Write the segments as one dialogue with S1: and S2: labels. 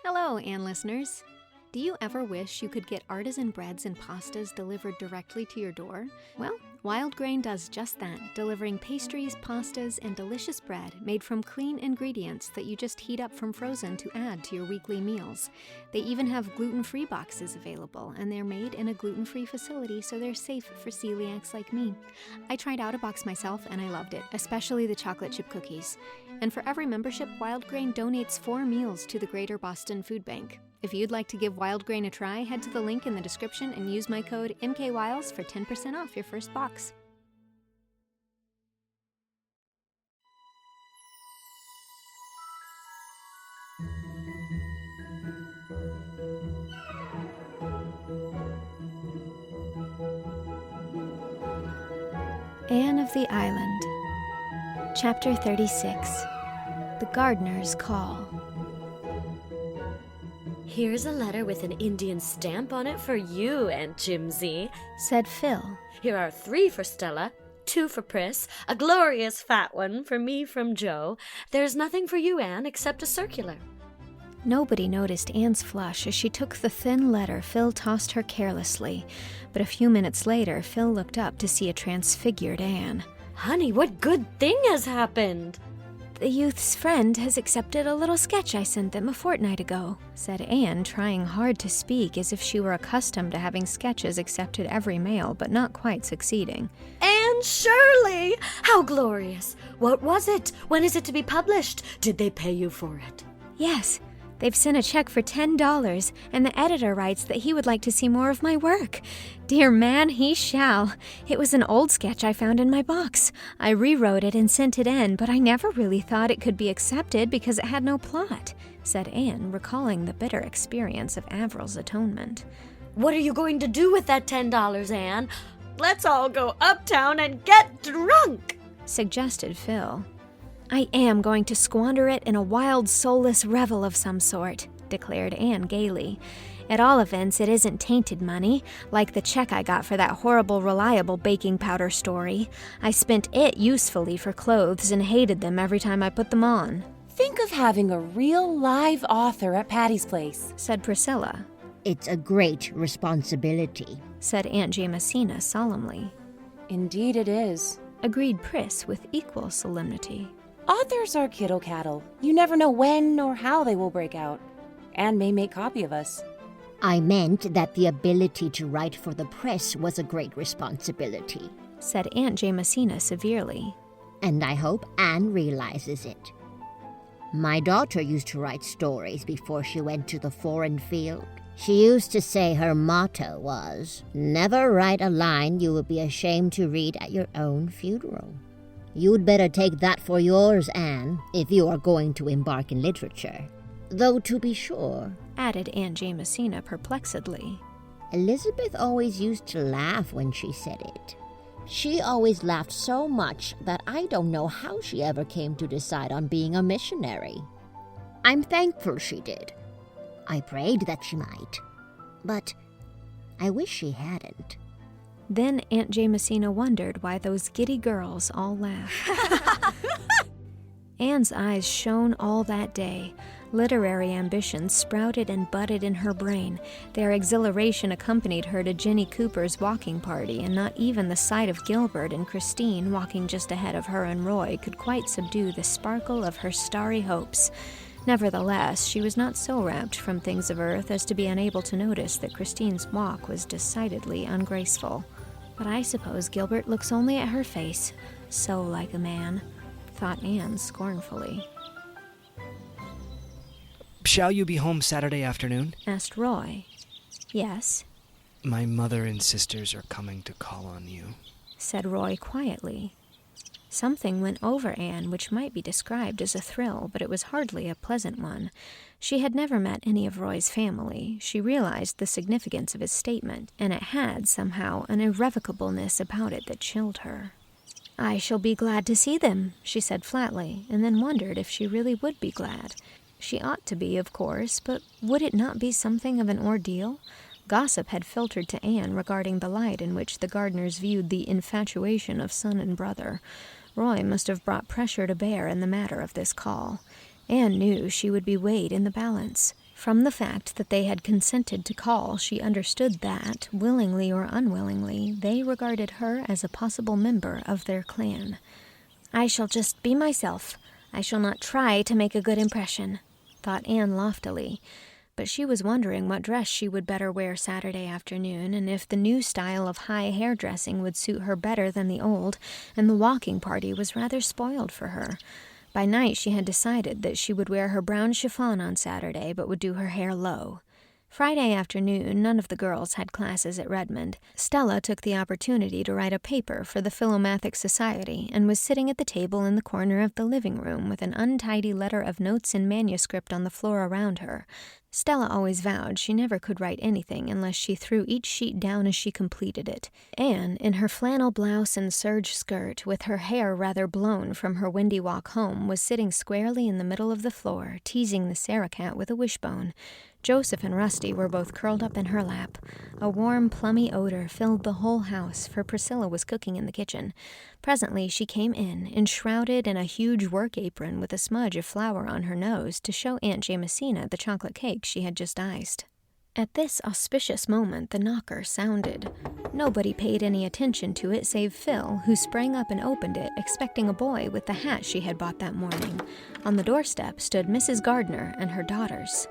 S1: Hello, Anne listeners. Do you ever wish you could get artisan breads and pastas delivered directly to your door? Well, Wild Grain does just that, delivering pastries, pastas, and delicious bread made from clean ingredients that you just heat up from frozen to add to your weekly meals. They even have gluten-free boxes available, and they're made in a gluten-free facility, so they're safe for celiacs like me. I tried out a box myself, and I loved it, especially the chocolate chip cookies. And for every membership, Wild Grain donates 4 meals to the Greater Boston Food Bank. If you'd like to give Wild Grain a try, head to the link in the description and use my code MKWILES for 10% off your first box. Anne of the Island. Chapter 36. The Gardners Call.
S2: Here's a letter with an Indian stamp on it for you, Aunt Jimsy,
S1: said Phil.
S2: Here are 3 for Stella, 2 for Pris, a glorious fat one for me from Joe. There's nothing for you, Anne, except a circular.
S1: Nobody noticed Anne's flush as she took the thin letter Phil tossed her carelessly, but a few minutes later Phil looked up to see a transfigured Anne.
S2: Honey, what good thing has happened?
S1: The youth's friend has accepted a little sketch I sent them a fortnight ago, said Anne, trying hard to speak as if she were accustomed to having sketches accepted every mail, but not quite succeeding.
S2: Anne Shirley! How glorious! What was it? When is it to be published? Did they pay you for it?
S1: Yes. They've sent a check for $10, and the editor writes that he would like to see more of my work. Dear man, he shall. It was an old sketch I found in my box. I rewrote it and sent it in, but I never really thought it could be accepted because it had no plot, said Anne, recalling the bitter experience of Averil's atonement.
S2: What are you going to do with that $10, Anne? Let's all go uptown and get drunk,
S1: suggested Phil. I am going to squander it in a wild, soulless revel of some sort, declared Anne gaily. At all events, it isn't tainted money, like the check I got for that horrible Reliable baking powder story. I spent it usefully for clothes and hated them every time I put them on.
S3: Think of having a real live author at Patty's place,
S1: said Priscilla.
S4: It's a great responsibility,
S1: said Aunt Jamesina solemnly.
S3: Indeed it is,
S1: agreed Pris with equal solemnity.
S3: Authors are kittle cattle. You never know when or how they will break out. Anne may make copy of us.
S4: I meant that the ability to write for the press was a great responsibility,
S1: said Aunt Jamesina severely.
S4: And I hope Anne realizes it. My daughter used to write stories before she went to the foreign field. She used to say her motto was, "Never write a line you will be ashamed to read at your own funeral." You'd better take that for yours, Anne, if you are going to embark in literature. Though, to be sure,
S1: added Aunt Jamesina perplexedly,
S4: Elizabeth always used to laugh when she said it. She always laughed so much that I don't know how she ever came to decide on being a missionary. I'm thankful she did. I prayed that she might, but I wish she hadn't.
S1: Then Aunt Jamesina wondered why those giddy girls all laughed. Anne's eyes shone all that day. Literary ambitions sprouted and budded in her brain. Their exhilaration accompanied her to Ginny Cooper's walking party, and not even the sight of Gilbert and Christine walking just ahead of her and Roy could quite subdue the sparkle of her starry hopes. Nevertheless, she was not so rapt from things of earth as to be unable to notice that Christine's walk was decidedly ungraceful. But I suppose Gilbert looks only at her face, so like a man, thought Anne scornfully.
S5: Shall you be home Saturday afternoon?
S1: Asked Roy. Yes.
S5: My mother and sisters are coming to call on you,
S1: said Roy quietly. Something went over Anne which might be described as a thrill, but it was hardly a pleasant one. She had never met any of Roy's family. She realized the significance of his statement, and it had, somehow, an irrevocableness about it that chilled her. I shall be glad to see them, she said flatly, and then wondered if she really would be glad. She ought to be, of course, but would it not be something of an ordeal? Gossip had filtered to Anne regarding the light in which the Gardners viewed the infatuation of son and brother. Roy must have brought pressure to bear in the matter of this call. Anne knew she would be weighed in the balance. From the fact that they had consented to call, she understood that, willingly or unwillingly, they regarded her as a possible member of their clan. "I shall just be myself. I shall not try to make a good impression," thought Anne loftily. But she was wondering what dress she would better wear Saturday afternoon, and if the new style of high hairdressing would suit her better than the old, and the walking party was rather spoiled for her. By night she had decided that she would wear her brown chiffon on Saturday, but would do her hair low. Friday afternoon, none of the girls had classes at Redmond. Stella took the opportunity to write a paper for the Philomathic Society and was sitting at the table in the corner of the living room with an untidy letter of notes in manuscript on the floor around her. Stella always vowed she never could write anything unless she threw each sheet down as she completed it. Anne, in her flannel blouse and serge skirt, with her hair rather blown from her windy walk home, was sitting squarely in the middle of the floor, teasing the Sarah cat with a wishbone. Joseph and Rusty were both curled up in her lap. A warm, plummy odor filled the whole house, for Priscilla was cooking in the kitchen. Presently she came in, enshrouded in a huge work apron with a smudge of flour on her nose to show Aunt Jamesina the chocolate cake she had just iced. At this auspicious moment the knocker sounded. Nobody paid any attention to it save Phil, who sprang up and opened it, expecting a boy with the hat she had bought that morning. On the doorstep stood Mrs. Gardner and her daughters.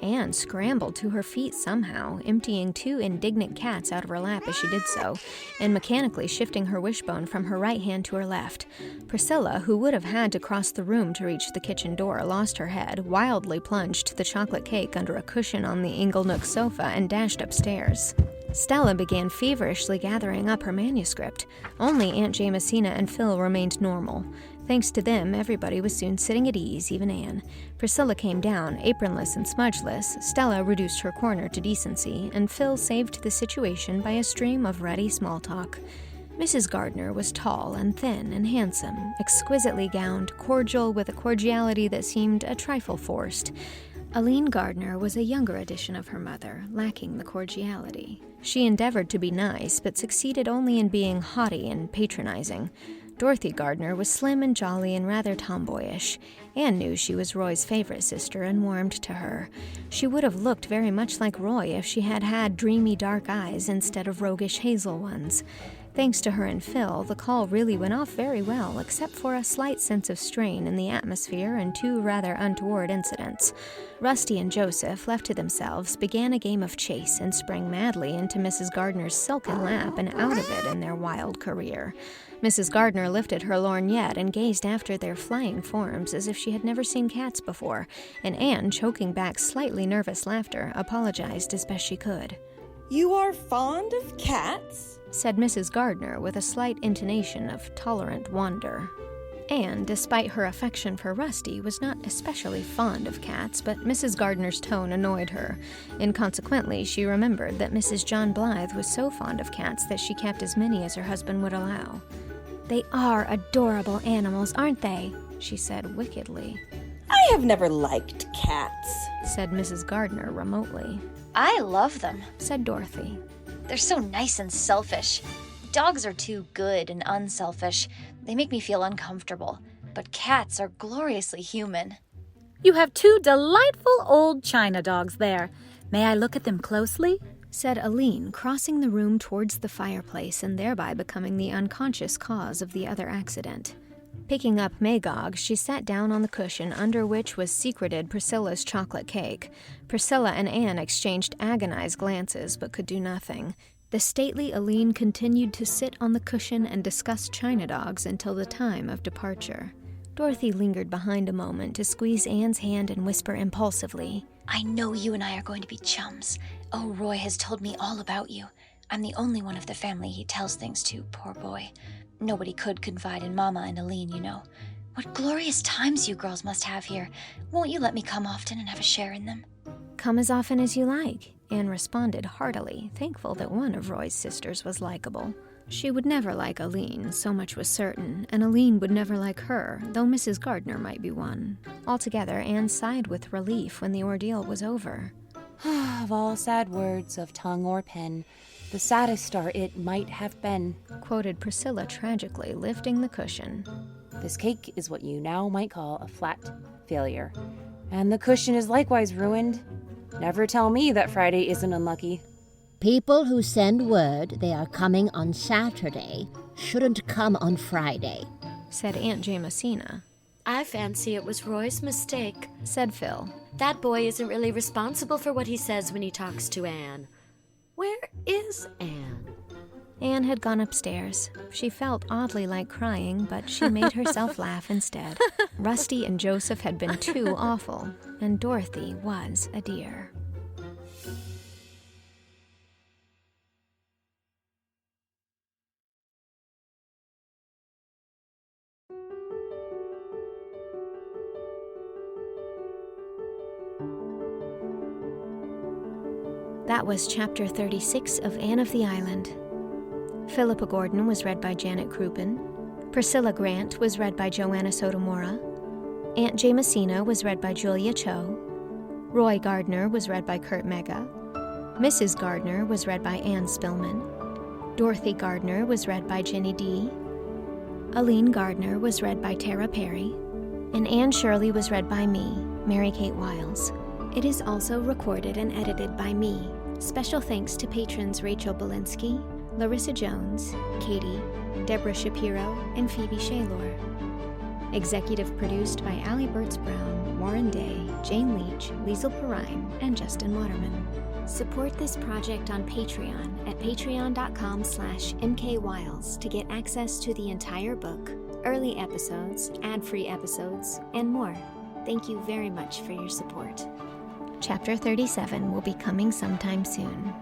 S1: Anne scrambled to her feet somehow, emptying 2 indignant cats out of her lap as she did so, and mechanically shifting her wishbone from her right hand to her left. Priscilla, who would have had to cross the room to reach the kitchen door, lost her head, wildly plunged the chocolate cake under a cushion on the Inglenook sofa, and dashed upstairs. Stella began feverishly gathering up her manuscript. Only Aunt Jamesina and Phil remained normal. Thanks to them, everybody was soon sitting at ease, even Anne. Priscilla came down, apronless and smudgeless, Stella reduced her corner to decency, and Phil saved the situation by a stream of ready small talk. Mrs. Gardner was tall and thin and handsome, exquisitely gowned, cordial with a cordiality that seemed a trifle forced. Aline Gardner was a younger edition of her mother, lacking the cordiality. She endeavored to be nice, but succeeded only in being haughty and patronizing. Dorothy Gardner was slim and jolly and rather tomboyish. Anne knew she was Roy's favorite sister and warmed to her. She would have looked very much like Roy if she had had dreamy dark eyes instead of roguish hazel ones. Thanks to her and Phil, the call really went off very well, except for a slight sense of strain in the atmosphere and 2 rather untoward incidents. Rusty and Joseph, left to themselves, began a game of chase and sprang madly into Mrs. Gardner's silken lap and out of it in their wild career. Mrs. Gardner lifted her lorgnette and gazed after their flying forms as if she had never seen cats before, and Anne, choking back slightly nervous laughter, apologized as best she could.
S6: "You are fond of cats?"
S1: said Mrs. Gardner with a slight intonation of tolerant wonder. Anne, despite her affection for Rusty, was not especially fond of cats, but Mrs. Gardner's tone annoyed her. Inconsequently, she remembered that Mrs. John Blythe was so fond of cats that she kept as many as her husband would allow. "They are adorable animals, aren't they?" she said wickedly.
S6: "I have never liked cats,"
S1: said Mrs. Gardner remotely.
S7: "I love them,"
S1: said Dorothy.
S7: "They're so nice and selfish. Dogs are too good and unselfish. They make me feel uncomfortable. But cats are gloriously human."
S8: "You have 2 delightful old China dogs there. May I look at them closely?"
S1: said Aline, crossing the room towards the fireplace and thereby becoming the unconscious cause of the other accident. Picking up Magog, she sat down on the cushion under which was secreted Priscilla's chocolate cake. Priscilla and Anne exchanged agonized glances, but could do nothing. The stately Aline continued to sit on the cushion and discuss china dogs until the time of departure. Dorothy lingered behind a moment to squeeze Anne's hand and whisper impulsively,
S7: "I know you and I are going to be chums. Oh, Roy has told me all about you. I'm the only one of the family he tells things to, poor boy. Nobody could confide in Mama and Aline, you know. What glorious times you girls must have here. Won't you let me come often and have a share in them?"
S1: "Come as often as you like," Anne responded heartily, thankful that one of Roy's sisters was likable. She would never like Aline, so much was certain, and Aline would never like her, though Mrs. Gardner might be one. Altogether, Anne sighed with relief when the ordeal was over.
S3: Of all sad words of tongue or pen, the saddest are "it might have been,"
S1: quoted Priscilla tragically, lifting the cushion.
S3: This cake is what you now might call a flat failure. And the cushion is likewise ruined. Never tell me that Friday isn't unlucky.
S4: People who send word they are coming on Saturday shouldn't come on Friday,
S1: said Aunt Jamesina.
S2: I fancy it was Roy's mistake,
S1: said Phil.
S2: That boy isn't really responsible for what he says when he talks to Anne. Where is Anne?
S1: Anne had gone upstairs. She felt oddly like crying, but she made herself laugh instead. Rusty and Joseph had been too awful, and Dorothy was a dear. That was Chapter 36 of Anne of the Island. Philippa Gordon was read by Janet Krupin. Priscilla Grant was read by Joanna Sotomura. Aunt Jamesina was read by Julia Cho. Roy Gardner was read by Curt Mega. Mrs. Gardner was read by Anne Spilman. Dorothy Gardner was read by Ginny D. Aline Gardner was read by Tara Perry. And Anne Shirley was read by me, Mary Kate Wiles. It is also recorded and edited by me. Special thanks to patrons Rachel Belinsky, Larissa Jones, Katie, Deborah Shapiro, and Phoebe Shaylor. Executive produced by Allie Bertz-Brown, Warren Day, Jane Leach, Lisel Perrine, and Justin Waterman. Support this project on Patreon at patreon.com/mkwiles to get access to the entire book, early episodes, ad-free episodes, and more. Thank you very much for your support. Chapter 37 will be coming sometime soon.